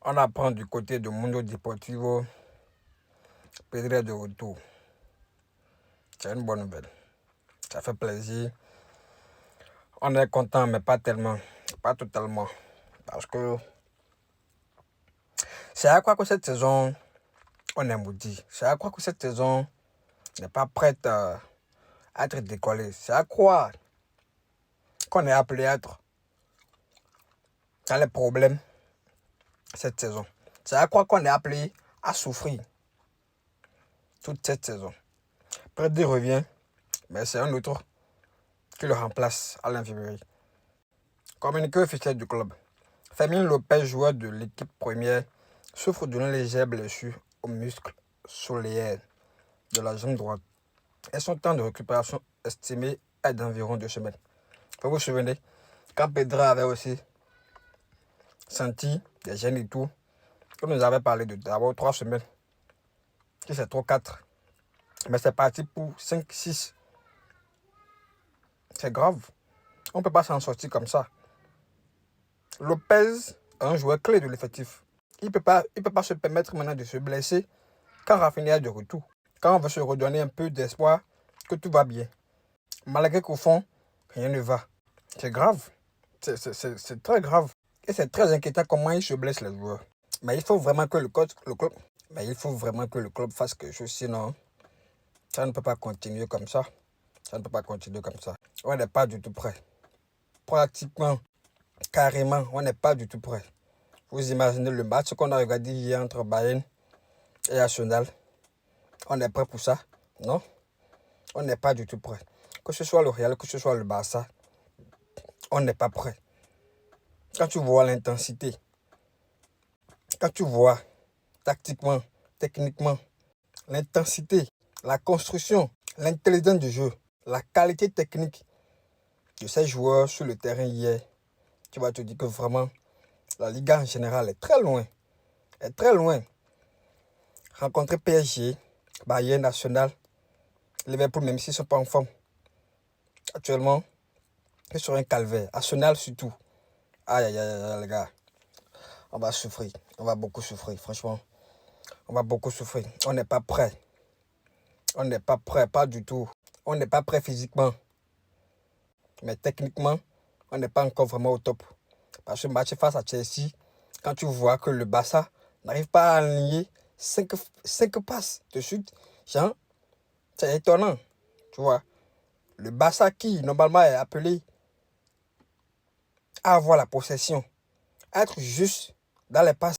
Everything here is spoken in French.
On apprend du côté de Mundo Deportivo, Pedri est de retour. C'est une bonne nouvelle. Ça fait plaisir. On est content, mais pas tellement. Pas totalement. Parce que c'est à croire que cette saison, on est maudit. C'est à croire que cette saison n'est pas prête à être décollée. C'est à croire qu'on est appelé à être dans les problèmes cette saison. C'est à croire qu'on est appelé à souffrir toute cette saison. Pedri revient, mais c'est un autre qui le remplace à l'infirmerie. Communiqué officiel du club. Fermin Lopez, joueur de l'équipe première, souffre d'une légère blessure au muscle solaire de la jambe droite et son temps de récupération estimé est d'environ 2 semaines. Vous vous souvenez, quand Pedri avait aussi senti des gènes et tout, on nous avait parlé d'avoir 3 semaines, si c'est trop 4, mais c'est parti pour 5, 6. C'est grave. On ne peut pas s'en sortir comme ça. Lopez est un joueur clé de l'effectif. Il peut pas se permettre maintenant de se blesser quand Rafinha est de retour. Quand on veut se redonner un peu d'espoir que tout va bien. Malgré qu'au fond, rien ne va. C'est grave. C'est très grave. Et c'est très inquiétant comment ils se blessent les joueurs. Mais il faut vraiment que le club fasse quelque chose, sinon ça ne peut pas continuer comme ça. Ça ne peut pas continuer comme ça. On n'est pas du tout prêt. Pratiquement, carrément, on n'est pas du tout prêt. Vous imaginez le match qu'on a regardé hier entre Bayern et Arsenal. On est prêt pour ça? Non. On n'est pas du tout prêt. Que ce soit le Real, que ce soit le Barça, on n'est pas prêt. Quand tu vois l'intensité, quand tu vois tactiquement, techniquement, l'intensité, la construction, l'intelligence du jeu, la qualité technique de ces joueurs sur le terrain hier, tu vas te dire que vraiment, la Liga en général est très loin. Est très loin. Rencontrer PSG, Bayern, National, Liverpool, même s'ils ne sont pas en forme. Actuellement, c'est sur un calvaire. Arsenal surtout. Aïe, aïe, aïe, aïe, les gars. On va souffrir. On va beaucoup souffrir, franchement. On va beaucoup souffrir. On n'est pas prêt. On n'est pas prêt, pas du tout. On n'est pas prêt physiquement. Mais techniquement, on n'est pas encore vraiment au top. Parce que le match face à Chelsea, quand tu vois que le Barça n'arrive pas à aligner 5 passes de suite, genre, c'est étonnant. Tu vois, le Barça qui, normalement, est appelé à avoir la possession, à être juste dans les passes,